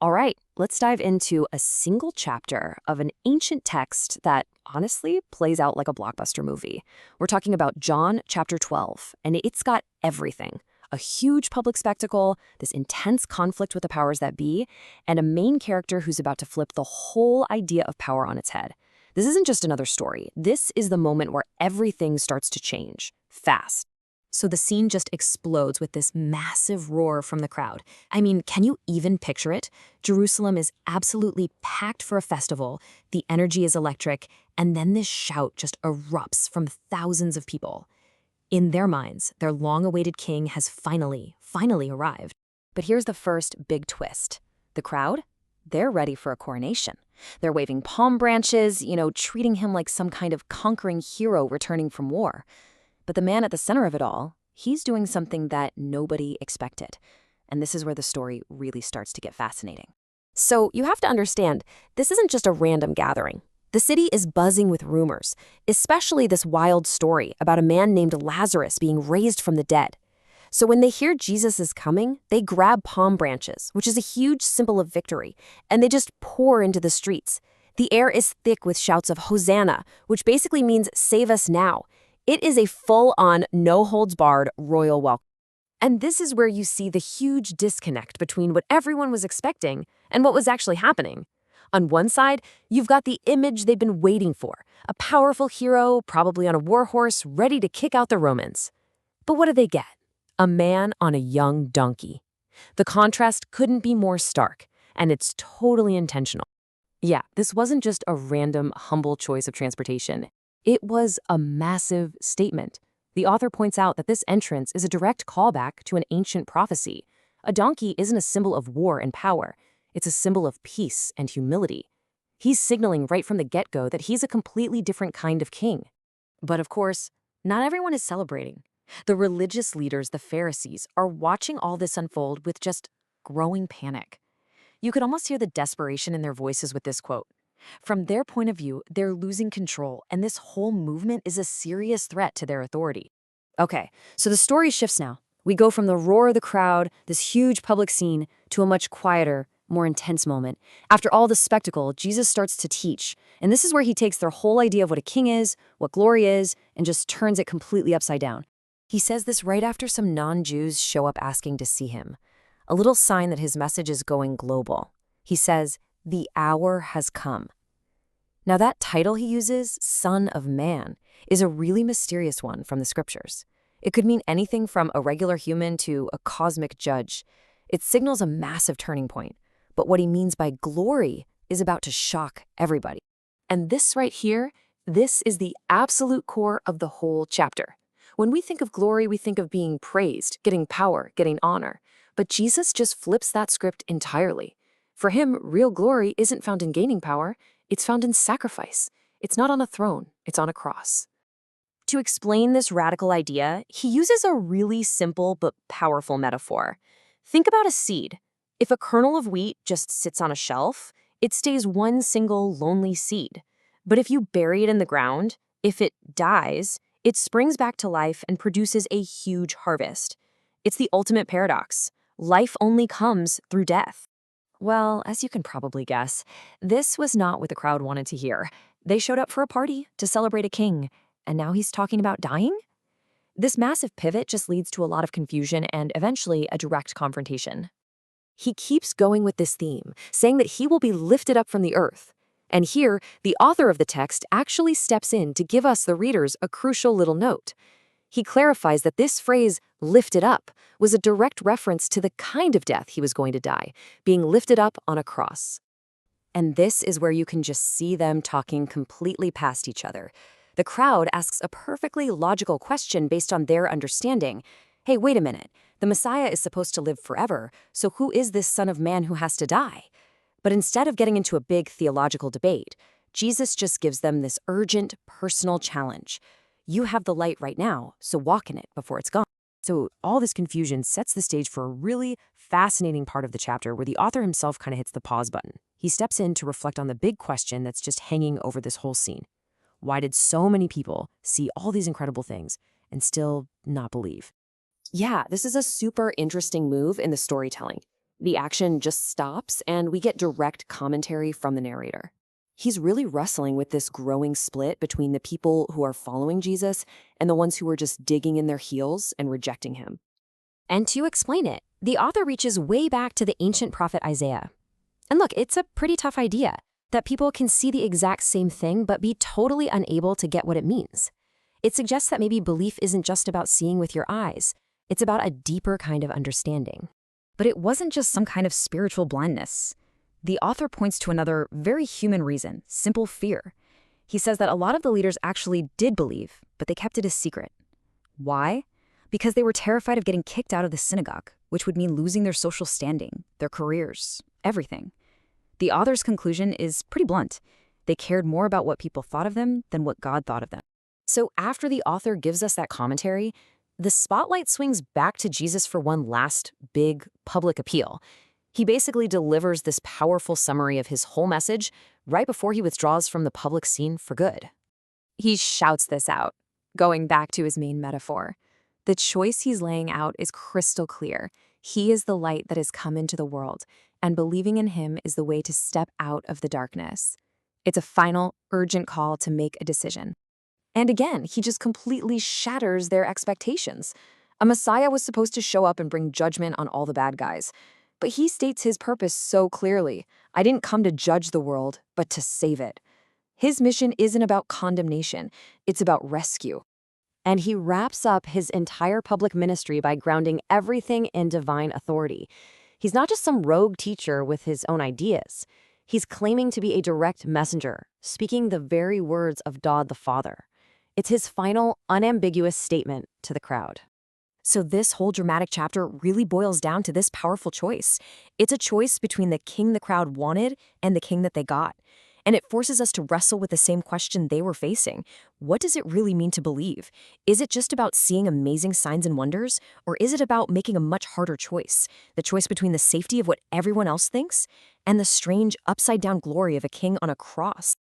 All right, let's dive into a single chapter of an ancient text that honestly plays out like a blockbuster movie. We're talking about John chapter 12, and it's got everything. A huge public spectacle, this intense conflict with the powers that be, and a main character who's about to flip the whole idea of power on its head. This isn't just another story. This is the moment where everything starts to change, fast. So the scene just explodes with this massive roar from the crowd. I mean, can you even picture it? Jerusalem is absolutely packed for a festival, the energy is electric, and then this shout just erupts from thousands of people. In their minds, their long-awaited king has finally arrived. But here's the first big twist. The crowd? They're ready for a coronation. They're waving palm branches, treating him like some kind of conquering hero returning from war. But the man at the center of it all, he's doing something that nobody expected. And this is where the story really starts to get fascinating. So you have to understand, this isn't just a random gathering. The city is buzzing with rumors, especially this wild story about a man named Lazarus being raised from the dead. So when they hear Jesus is coming, they grab palm branches, which is a huge symbol of victory, and they just pour into the streets. The air is thick with shouts of Hosanna, which basically means save us now. It is a full-on, no-holds-barred royal welcome. And this is where you see the huge disconnect between what everyone was expecting and what was actually happening. On one side, you've got the image they've been waiting for, a powerful hero, probably on a war horse, ready to kick out the Romans. But what do they get? A man on a young donkey. The contrast couldn't be more stark, and it's totally intentional. Yeah, this wasn't just a random, humble choice of transportation. It was a massive statement. The author points out that this entrance is a direct callback to an ancient prophecy. A donkey isn't a symbol of war and power. It's a symbol of peace and humility. He's signaling right from the get-go that he's a completely different kind of king. But of course, not everyone is celebrating. The religious leaders, the Pharisees, are watching all this unfold with just growing panic. You could almost hear the desperation in their voices with this quote. From their point of view, they're losing control, and this whole movement is a serious threat to their authority. Okay, so the story shifts now. We go from the roar of the crowd, this huge public scene, to a much quieter, more intense moment. After all the spectacle, Jesus starts to teach, and this is where he takes their whole idea of what a king is, what glory is, and just turns it completely upside down. He says this right after some non-Jews show up asking to see him, a little sign that his message is going global. He says, "The hour has come." Now that title he uses, Son of Man, is a really mysterious one from the scriptures. It could mean anything from a regular human to a cosmic judge. It signals a massive turning point. But what he means by glory is about to shock everybody. And this right here, this is the absolute core of the whole chapter. When we think of glory, we think of being praised, getting power, getting honor. But Jesus just flips that script entirely. For him, real glory isn't found in gaining power. It's found in sacrifice. It's not on a throne, it's on a cross. To explain this radical idea, he uses a really simple but powerful metaphor. Think about a seed. If a kernel of wheat just sits on a shelf, it stays one single lonely seed. But if you bury it in the ground, if it dies, it springs back to life and produces a huge harvest. It's the ultimate paradox. Life only comes through death. Well, as you can probably guess, this was not what the crowd wanted to hear. They showed up for a party to celebrate a king, and now he's talking about dying? This massive pivot just leads to a lot of confusion and eventually a direct confrontation. He keeps going with this theme, saying that he will be lifted up from the earth. And here, the author of the text actually steps in to give us, the readers, a crucial little note. He clarifies that this phrase, lifted up, was a direct reference to the kind of death he was going to die, being lifted up on a cross. And this is where you can just see them talking completely past each other. The crowd asks a perfectly logical question based on their understanding. Hey, wait a minute. The Messiah is supposed to live forever, so who is this Son of Man who has to die? But instead of getting into a big theological debate, Jesus just gives them this urgent, personal challenge. You have the light right now, so walk in it before it's gone. So all this confusion sets the stage for a really fascinating part of the chapter where the author himself kind of hits the pause button. He steps in to reflect on the big question that's just hanging over this whole scene. Why did so many people see all these incredible things and still not believe? Yeah, this is a super interesting move in the storytelling. The action just stops, and we get direct commentary from the narrator. He's really wrestling with this growing split between the people who are following Jesus and the ones who are just digging in their heels and rejecting him. And to explain it, the author reaches way back to the ancient prophet Isaiah. And look, it's a pretty tough idea that people can see the exact same thing but be totally unable to get what it means. It suggests that maybe belief isn't just about seeing with your eyes, it's about a deeper kind of understanding. But it wasn't just some kind of spiritual blindness. The author points to another very human reason, simple fear. He says that a lot of the leaders actually did believe, but they kept it a secret. Why? Because they were terrified of getting kicked out of the synagogue, which would mean losing their social standing, their careers, everything. The author's conclusion is pretty blunt. They cared more about what people thought of them than what God thought of them. So after the author gives us that commentary, the spotlight swings back to Jesus for one last big public appeal. He basically delivers this powerful summary of his whole message right before he withdraws from the public scene for good. He shouts this out, going back to his main metaphor. The choice he's laying out is crystal clear. He is the light that has come into the world, and believing in him is the way to step out of the darkness. It's a final, urgent call to make a decision. And again, he just completely shatters their expectations. A Messiah was supposed to show up and bring judgment on all the bad guys. But he states his purpose so clearly. I didn't come to judge the world, but to save it. His mission isn't about condemnation, it's about rescue. And he wraps up his entire public ministry by grounding everything in divine authority. He's not just some rogue teacher with his own ideas. He's claiming to be a direct messenger, speaking the very words of God the Father. It's his final, unambiguous statement to the crowd. So this whole dramatic chapter really boils down to this powerful choice. It's a choice between the king the crowd wanted and the king that they got. And it forces us to wrestle with the same question they were facing. What does it really mean to believe? Is it just about seeing amazing signs and wonders? Or is it about making a much harder choice? The choice between the safety of what everyone else thinks and the strange upside-down glory of a king on a cross?